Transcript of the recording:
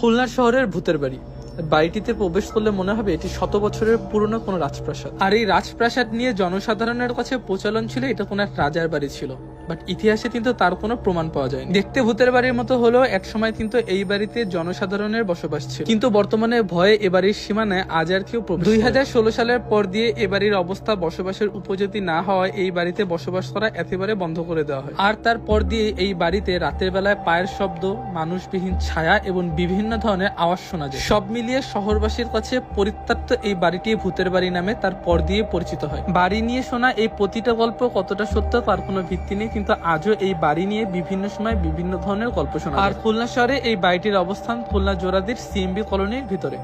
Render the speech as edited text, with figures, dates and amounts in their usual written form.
খুলনা শহরের ভূতের বাড়ি। বাড়িটিতে প্রবেশ করলে মনে হবে এটি শত বছরের পুরনো কোনো রাজপ্রাসাদ। আর এই রাজপ্রাসাদ নিয়ে জনসাধারণের কাছে প্রচলন ছিল এটা কোনো এক রাজার বাড়ি ছিল, বাট ইতিহাসে কিন্তু তার কোনো প্রমাণ পাওয়া যায়। দেখতে ভূতের বাড়ির মতো হলেও একসময় কিন্তু এই বাড়িতে জনসাধারণের বসবাস ছিল, কিন্তু বর্তমানে ভয়ে এ বাড়ির সীমানায় আজ আর কেউ 2016 সালের পর দিয়ে এ বাড়ির অবস্থা বসবাসের উপযোগী না হওয়ায় এই বাড়িতে বসবাস করা একেবারে বন্ধ করে দেওয়া হয়। আর তারপর দিয়ে এই বাড়িতে রাতের বেলায় পায়ের শব্দ, মানুষবিহীন ছায়া এবং বিভিন্ন ধরনের আওয়াজ শোনা যায়। সব মিলিয়ে শহরবাসীর কাছে পরিত্যক্ত এই বাড়িটি ভূতের বাড়ি নামে তার পর দিয়ে পরিচিত হয়। বাড়ি নিয়ে শোনা এই প্রতিটা গল্প কতটা সত্য তার কোনো ভিত্তি নেই, কিন্তু আজও এই বাড়ি নিয়ে বিভিন্ন সময় বিভিন্ন ধরনের গল্প শোনা যায়। আর খুলনা শহরে এই বাড়িটির অবস্থান খুলনা জোড়াদির সিএমবি কলোনির ভিতরে।